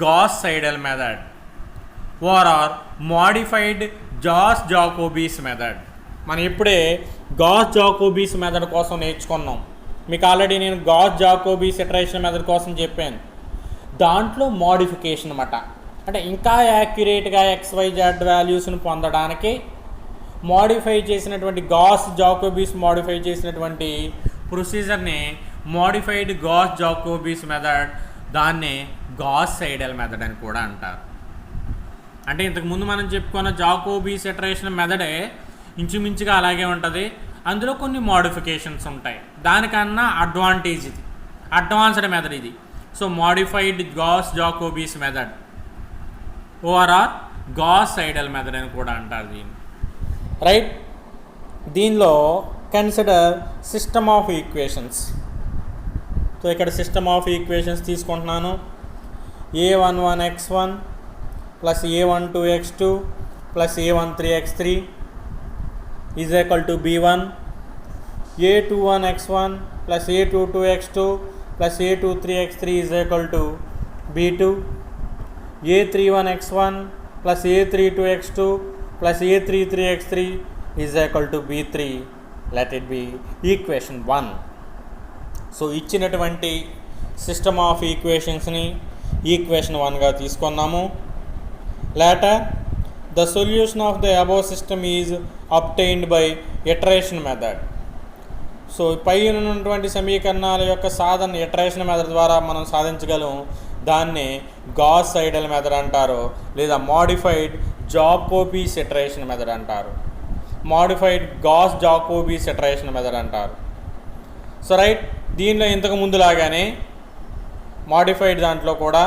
Gauss Seidel method or modified Gauss-Jacobi's method. మనం ఇప్పుడే Gauss-Jacobi's method కోసం నేర్చుకున్నాం. మీకు ఆల్రెడీ నేను Gauss-Jacobi's ఇటరేషన్ మెథడ్ కోసం చెప్పాను. దాంట్లో మోడిఫికేషన్ అన్నమాట. అంటే ఇంకా యాక్యురేట్గా XYZ వాల్యూస్ని పొందడానికి మోడిఫై చేసినటువంటి Gauss-Jacobi's మోడిఫై చేసినటువంటి ప్రొసీజర్ని మోడిఫైడ్ Gauss-Jacobi's మెథడ్, దాన్నే Gauss Seidel మెథడ్ అని కూడా అంటారు. అంటే ఇంతకుముందు మనం చెప్పుకున్న జాకోబీస్ ఇటరేషన్ మెథడే ఇంచుమించుగా అలాగే ఉంటుంది. అందులో కొన్ని మోడిఫికేషన్స్ ఉంటాయి. దానికన్నా అడ్వాంటేజ్ ఇది, అడ్వాన్స్డ్ మెథడ్ ఇది. So modified Gauss-Jacobi's method ORR Gauss Seidel method అని కూడా అంటారు దీన్ని. రైట్. దీనిలో consider system of equations. So ఇక్కడ సిస్టమ్ ఆఫ్ ఈక్వేషన్స్ తీసుకుంటున్నాను. a11x1 plus a12x2 plus a13x3 is equal to b1, a21x1 plus a22x2 plus a23x3 is equal to b2, a31x1 plus a32x2 plus a33x3 is equal to b3. Let it be equation 1. So ఇచ్చినటువంటి system of ఈక్వేషన్స్ని equation 1గా తీసుకున్నాము. Later, the solution of the above system is obtained by iteration method. So పై ఉన్నటువంటి సమీకరణాల యొక్క సాధన iteration method ద్వారా మనం సాధించగలం. దాన్ని Gauss Seidel మెథడ్ అంటారు, లేదా మోడిఫైడ్ Jacobi's ఇటరేషన్ మెథడ్ అంటారు, మోడిఫైడ్ Gauss-Jacobi's ఇటరేషన్ మెథడ్ అంటారు. So right. దీనిలో ఇంతకు ముందులాగానే మోడిఫైడ్ దాంట్లో కూడా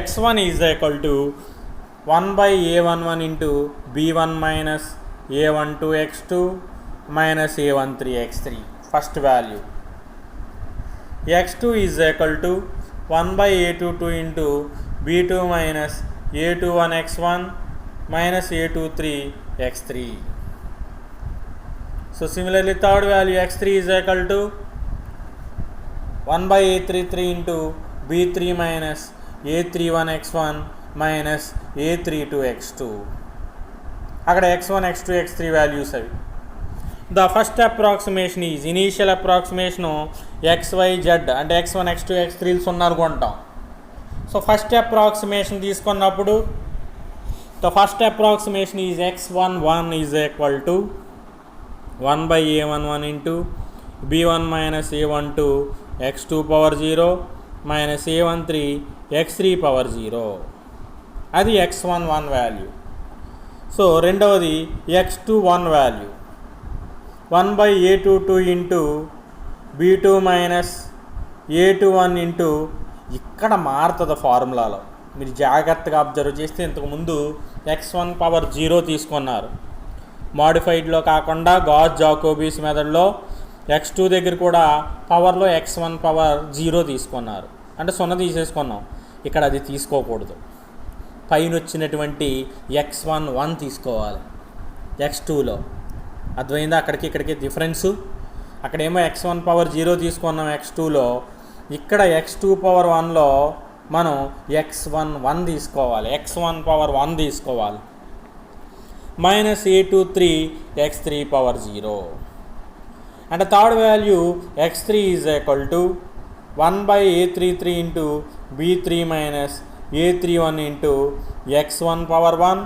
x1 is equal to 1/a11 into b1 minus a12x2 minus a13x3 first value. x2 is equal to 1/a22 into b2 minus a21x1 minus a23x3. So similarly third value x3 is equal to 1/a33 into b3 minus a31x1 minus a32x2. అక్కడ x1 x2 x3 values అవి. The first approximation is initial అప్రాక్సిమేషను XYZ అంటే x1 x2 x3 0 అనుకుంటాం. So first approximation తీసుకున్నప్పుడు the first approximation is x11 is equal to 1/a11 into b1 minus a12 x2 power 0 minus a13 x3 power 0. అది x11 value. So రెండవది x21 value 1/a22 into b2 minus a21 into, ఇక్కడ మారుతుంది ఫార్ములాలో, మీరు జాగ్రత్తగా observe చేస్తే ఇంతకుముందు x1 power 0 తీసుకున్నారు. మోడిఫైడ్లో కాకుండా Gauss-Jacobi's మెథడ్లో x2 దగ్గర కూడా పవర్లో x1 పవర్ 0 తీసుకున్నారు, అంటే 0 తీసేసుకున్నాం. ఇక్కడ అది తీసుకోకూడదు. పైన వచ్చినటువంటి x11 తీసుకోవాలి x2లో. అర్థమైందా? అక్కడికి ఇక్కడికి డిఫరెన్సు. అక్కడేమో x1 పవర్ 0 తీసుకున్నాం x2లో, ఇక్కడ x2 పవర్ 1లో మనం x11 తీసుకోవాలి, x1 పవర్ 1 తీసుకోవాలి. Minus a23 x3 power 0. అంటే third value x3 is equal to 1/a33 into b3 minus a31 into x1 power 1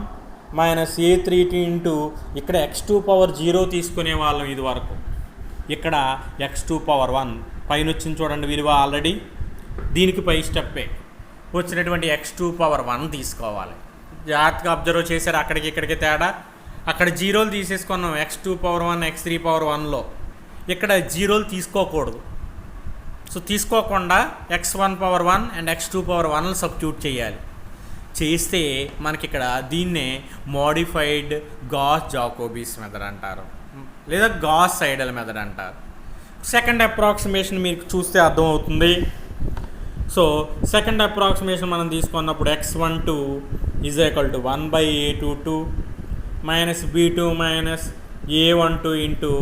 minus a32 into, ఇక్కడ x2 పవర్ 0 తీసుకునే వాళ్ళం ఇది వరకు. ఇక్కడ x2 పవర్ 1 పైన వచ్చింది చూడండి విలువ ఆల్రెడీ. దీనికి పై స్టెప్పే వచ్చినటువంటి x2 పవర్ 1 తీసుకోవాలి. జాగ్రత్తగా అబ్జర్వ్ చేశారు అక్కడికి ఇక్కడికి తేడా. అక్కడ 0లు తీసేసుకున్నాం x2 పవర్ 1 x3 పవర్ 1లో. ఇక్కడ 0లు తీసుకోకూడదు. సో తీసుకోకుండా x1 power 1 and x2 power 1 substitute చేయాలి. చేస్తే మనకి ఇక్కడ దీన్నే మోడిఫైడ్ Gauss-Jacobi's మెథడ్ అంటారు, లేదా Gauss Seidel మెథడ్ అంటారు. సెకండ్ అప్రాక్సిమేషన్ మీకు చూస్తే అర్థమవుతుంది. సో సెకండ్ అప్రాక్సిమేషన్ మనం తీసుకున్నప్పుడు x12 is equal to 1/a22 minus b2 minus a12 into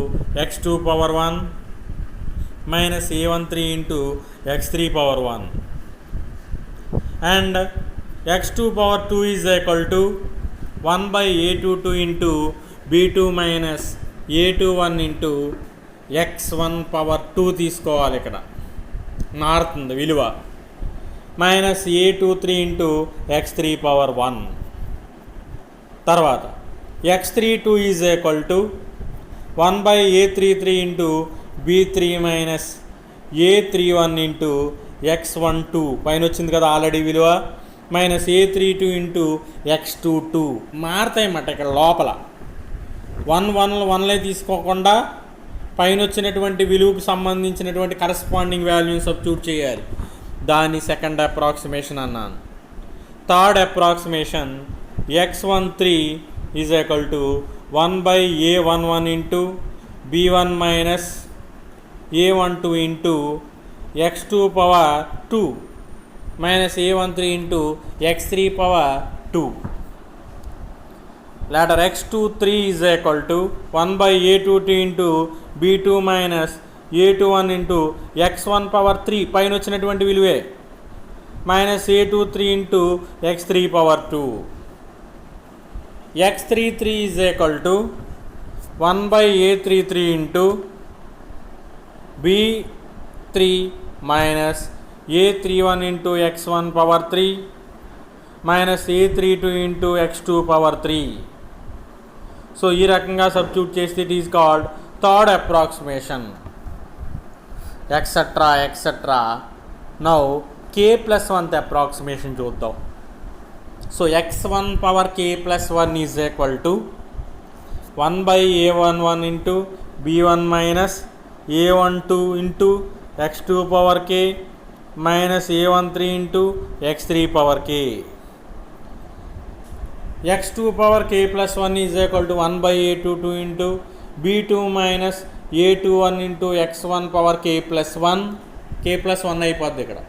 x2 power 1 minus a13 into x3 power 1. And x2 power 2 is equal to 1 by a22 into b2 minus a21 into x1 power 2 తీసుకోవాలి. ఇక్కడ మారుతుంది విలువ. Minus a23 into x3 power 1. తర్వాత x32 is equal to 1 by a33 into b3 minus a31 into x12 పైన వచ్చింది కదా already విలువ, minus a32 into x22 మారుతాయన్నమాట. ఇక్కడ లోపల 1 తీసుకోకుండా పైన వచ్చినటువంటి విలువకు సంబంధించినటువంటి కరస్పాండింగ్ వాల్యూని సబ్స్టిట్యూట్ చేయాలి. దాన్ని సెకండ్ అప్రాక్సిమేషన్ అన్నాను. Third approximation x13 is equal to 1 by a11 into b1 minus a12 into x2 power 2 minus a13 into x3 power 2. later x23 is equal to 1 by a22 into b2 minus a21 into x1 power 3 పైన వచ్చినటువంటి విలువే, minus a23 into x3 power 2. x33 is equal to 1 by a33 into b3 minus a31 into x1 power 3 minus a32 into x2 power 3. So ఈ రకంగా substitute చేస్తే it is called third approximation etcetera etcetera. Now k+1 approximation చూద్దాం. So x1 power k+1 is equal to 1 by a11 into b1 minus a12 into x2 power k minus a13 into x3 power k. x2 power k+1 is equal to 1 by a22 into b2 minus a21 into x1 power k+1 అయిపోద్ది ఇక్కడ,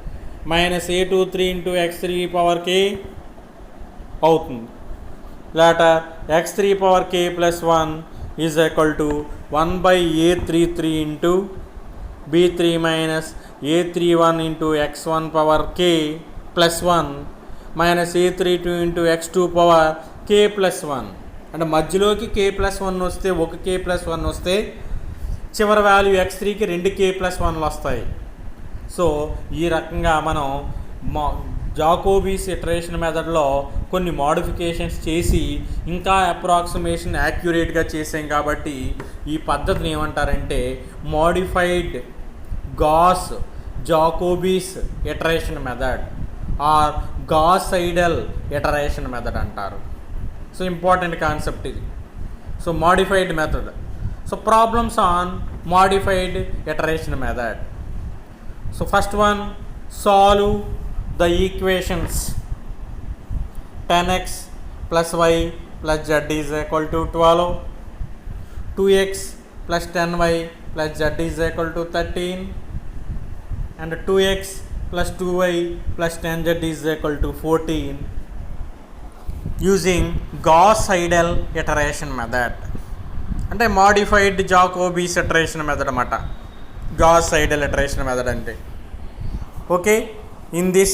minus a23 into x3 power k అవుతుంది. Later x3 power k+1 is equal to 1 by a33 into b3 minus a31 into x1 power k plus 1 minus a32 into x2 power k plus 1. అంటే మధ్యలోకి k+1 వస్తే ఒక k+1 వస్తే చివరి value x3కి 2 k+1 వస్తాయి. So ఈ రకంగా మనం జాకోబీస్ ఇటరేషన్ మెథడ్లో కొన్ని మోడిఫికేషన్స్ చేసి ఇంకా అప్రాక్సిమేషన్ యాక్యురేట్గా చేసాం కాబట్టి ఈ పద్ధతిని ఏమంటారంటే modified Gauss Jacobi's iteration method or Gauss Seidel iteration method అంటారు. సో ఇంపార్టెంట్ కాన్సెప్ట్ ఇది. So modified method. So problems on modified iteration method. So first one, solve the equations 10x plus y plus z is equal to 12, 2x plus 10y plus z is equal to 13 and 2x plus 2y plus 10z is equal to 14 using Gauss-Seidel iteration method. అంటే modified Jacobi's iteration method అన్నమాట Gauss-Seidel iteration method అంటే. Okay, in this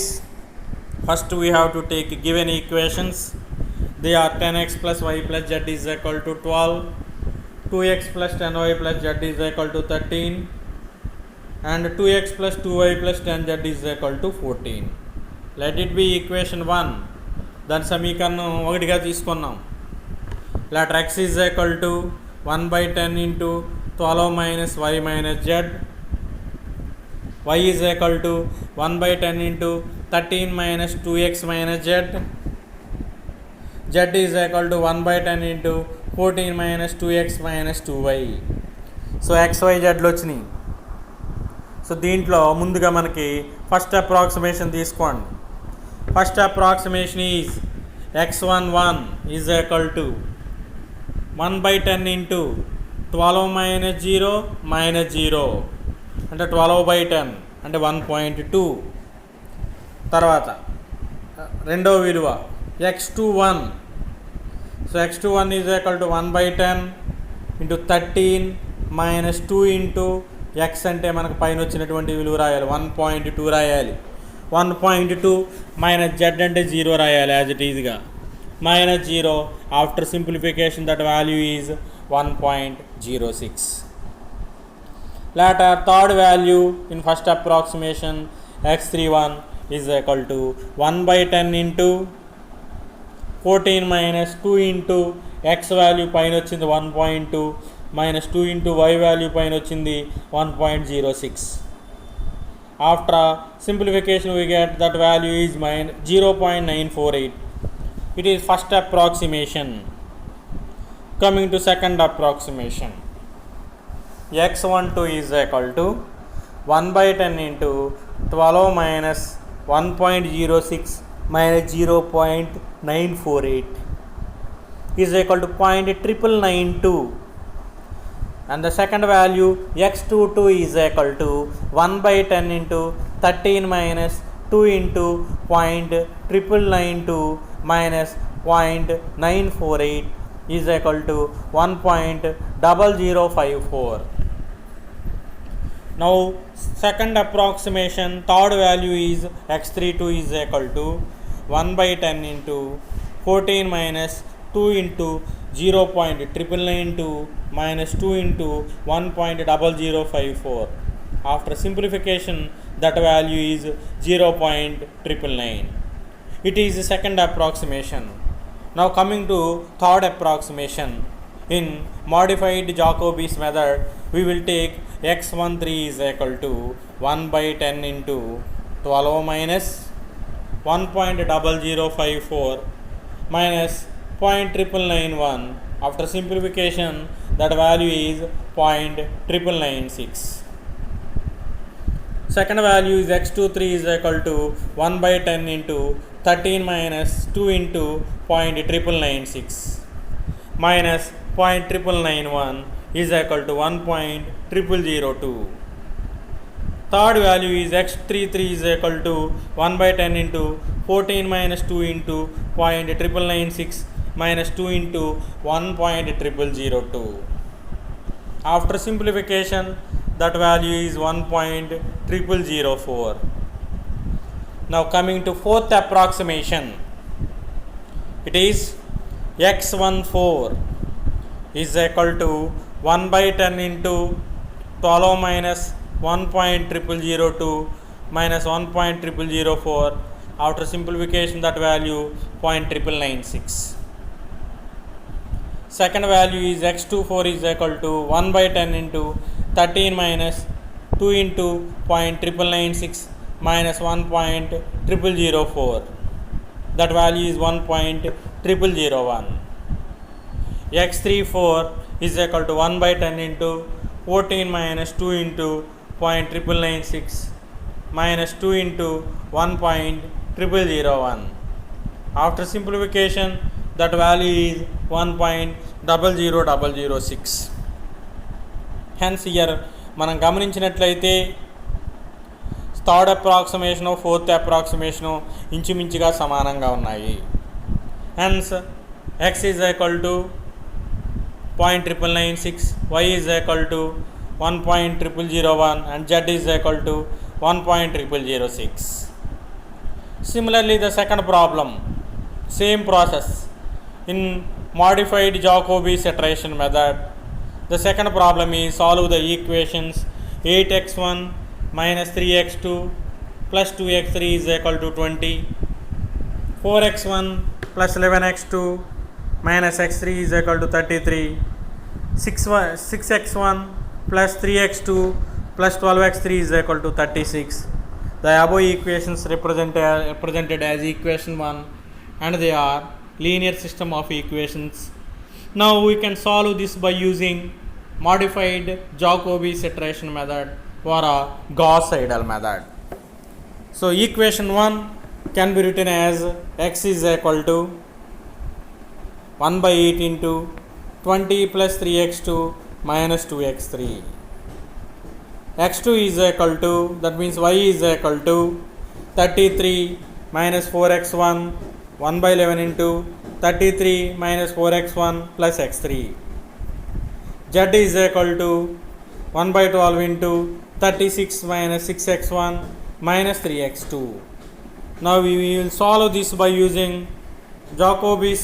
first we have to take given equations. They are 10x plus y plus z is equal to 12, 2x plus 10y plus z is equal to 13 and 2x plus 2y plus 10z is equal to 14. Let it be equation 1. దాని సమీకరణం ఒకటిగా తీసుకున్నాం. Let x is equal to 1 by 10 into 12 minus y minus z, y is equal to 1 by 10 into 13 minus 2x minus z, z is equal to 1 by 10 into 14 minus 2x minus 2y. So xyzలు వచ్చినాయి. So దీంట్లో ముందుగా మనకి first approximation తీసుకోండి. First approximation is x11 is equal to 1 by 10 into 12 minus 0 minus 0 అంటే 12 by 10 అంటే 1.2. తర్వాత రెండవ విలువ x21. So x21 is equal to 1 by 10 into 13 minus 2 into x అంటే మనకు పైన వచ్చినటువంటి విలువ రాయాలి 1.2 రాయాలి. 1.2 మైనస్ జెడ్ అంటే జీరో రాయాలి as it ఈజ్గా minus 0. After simplification, that value is 1.06. Later, third value in first approximation, x31 is equal to 1 by 10 into 14 minus 2 into x value పైన వచ్చింది 1.2 minus 2 into y value పైన వచ్చింది 1.06. After simplification, we get that value is 0.948. It is first approximation. Coming to second approximation, x12 is equal to 1 by 10 into 12 minus 1.06 minus 0.948 is equal to 0.992. And the second value x22 is equal to 1 by 10 into 13 minus 2 into 0.992 minus 0.948 is equal to 1.0054. Now second approximation, third value is x32 is equal to 1 by 10 into 14 minus 2 into 0.992 minus 2 into 1.0054. After simplification, that value is 0.999. It is the second approximation. Now coming to third approximation, in modified Jacobi's method, we will take x13 is equal to 1 by 10 into 12 minus 1.0054 minus 0.991. After simplification, that value is 0.996. Second value is x23 is equal to 1 by 10 into 13 minus 2 into 0.996 minus 0.991 is equal to 1.002. Third value is x33 is equal to 1 by 10 into 14 minus 2 into 0.996 minus 2 into 1.002. After simplification, that value is 1.004. Now coming to fourth approximation, it is x14 is equal to 1 by 10 into 12 minus 1.002 minus 1.004. After simplification, that value 0.996. Second value is x24 is equal to 1 by 10 into 13 minus 2 into 0.996 minus 1.004. That value is 1.001. x34 is equal to 1 by 10 into 14 minus 2 into 0.996 minus 2 into 1.001. After simplification, that value is 1.00006. Hence here మనం గమనించినట్లయితే third approximation fourth approximation ఇంచుమించుగా సమానంగా ఉన్నాయి. Hence x is equal to 0.996, y is equal to 1.001 and z is equal to 1.006. Similarly, the second problem, same process in modified Jacobi's iteration method. The second problem is solve the equations 8x1 minus 3x2 plus 2x3 is equal to 20, 4x1 plus 11x2 minus x3 is equal to 33, 6x1 plus 3x2 plus 12x3 is equal to 36. The above equations represented as equation 1 and they are linear system of equations. Now we can solve this by using modified Jacobi's iteration method or a Gauss-Seidel method. So equation 1 can be written as x is equal to 1 by 8 into 20 plus 3x2 minus 2x3. x2 is equal to, that means y is equal to 33 minus 4x1 1 by 11 into 33 minus 4x1 plus x3. Z is equal to 1 by 12 into 36 minus 6x1 minus 3x2. Now we will solve this by using Jacobi's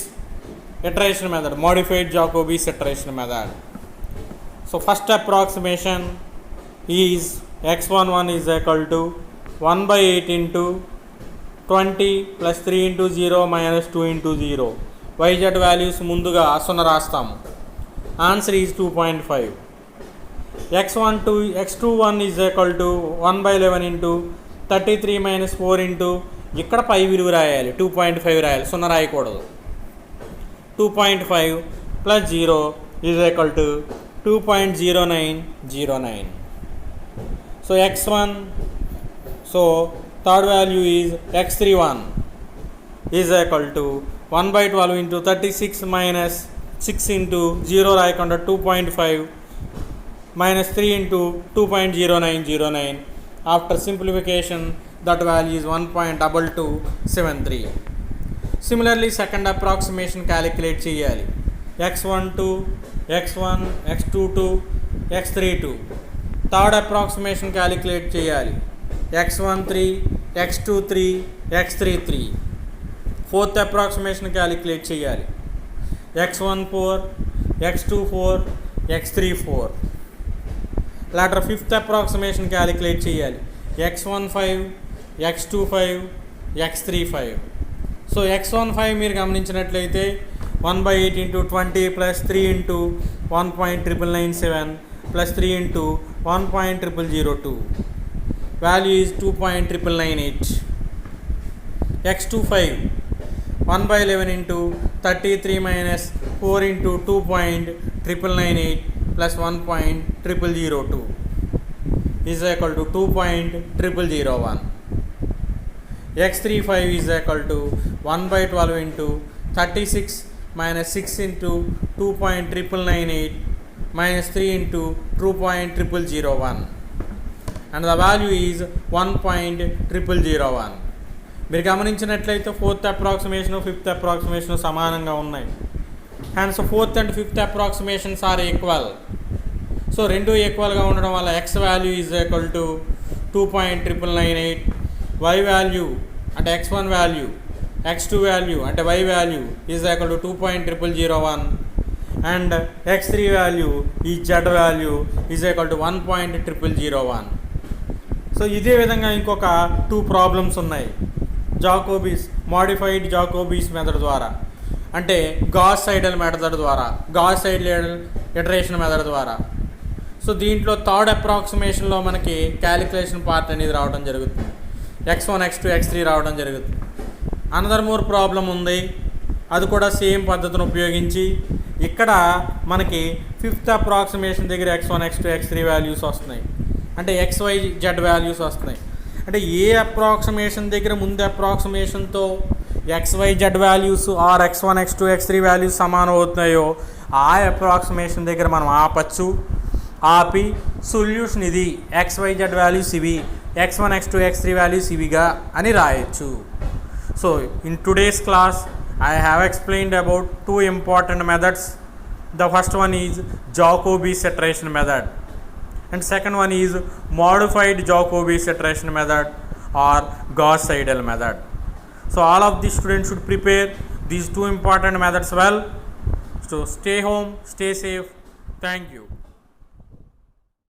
iteration method, modified Jacobi's iteration method. So first approximation is x11 is equal to 1 by 8 into 20 plus 3 into 0 minus 2 into 0. YZ values ముందుగా 0 రాస్తాము. Answer is 2.5. x21 is equal to 1 by 11 into 33 minus 4 into ఇక్కడ పై విలువ రాయాలి, 2.5 రాయాలి, 0 రాయకూడదు. 2.5 plus 0 is equal to 2.0909. So x1, so third value is x31 is equal to 1 by 12 into 36 minus 6 into 0 రాయకుండా 2.5 minus 3 into 2.0909. After simplification, that value is 1.2273. Similarly, second approximation calculate చేయాలి. x12, x1, x22, x32. Third approximation calculate చేయాలి. x13, x23, x33. Fourth approximation calculate చేయాలి. x14, x24, x34. Later fifth approximation calculate చేయాలి. x15, x25, x35. So x15 మీరు గమనించినట్లయితే 1 by 8 into 20 plus 3 into 1.997 plus 3 into 1.0002. Value is 2.998. x25 1 by 11 into 33 minus 4 into 2.998 plus 1.0002 is equal to 2.001. x35 is equal to 1 by 12 into 36 minus 6 into 2.998 minus 3 into 2.001 and the value is 1.001. మీరు గమనించినట్లయితే fourth approximation fifth approximation సమానంగా ఉన్నాయి. Hence fourth and fifth approximations are equal. So రెండు ఈక్వల్గా ఉండడం వల్ల x value is equal to 2.998, y value అంటే x1 value, x2 value అంటే y value is equal to 2.001 and x3 value ఈ z value is equal to 1.001. So ఇదే విధంగా ఇంకొక 2 ప్రాబ్లమ్స్ ఉన్నాయి జాకోబీస్ మోడిఫైడ్ జాకోబీస్ మెథడ్ ద్వారా, అంటే గాస్ సైడల్ మెథడ్ ద్వారా, గాస్ సైడల్ ఇటరేషన్ మెథడ్ ద్వారా. సో దీంట్లో థర్డ్ అప్రాక్సిమేషన్లో మనకి క్యాలిక్యులేషన్ పార్ట్ అనేది రావడం జరుగుతుంది. x1, x2, x3 రావడం జరుగుతుంది. అనదర్ మోర్ ప్రాబ్లం ఉంది, అది కూడా సేమ్ పద్ధతిని ఉపయోగించి ఇక్కడ మనకి ఫిఫ్త్ అప్రాక్సిమేషన్ దగ్గర x1, x2, x3 వాల్యూస్ వస్తున్నాయి, అంటే xyz వాల్యూస్ వస్తున్నాయి. అంటే ఏ అప్రాక్సిమేషన్ దగ్గర ముందు అప్రాక్సిమేషన్తో xyz values are x1, x2, x3 values సమానం అవుతున్నాయో ఆ అప్రాక్సిమేషన్ దగ్గర మనం ఆపచ్చు. ఆపి సొల్యూషన్ ఇది, xyz వాల్యూస్ ఇవి, x1, x2, x3 వాల్యూస్ ఇవిగా అని రాయొచ్చు. So in today's class I have explained about 2 important methods. The first one is Jacobi's iteration method and second one is modified Jacobi's iteration method or Gauss-Seidel method. So all of the students should prepare these 2 important methods well. So stay home, stay safe. Thank you.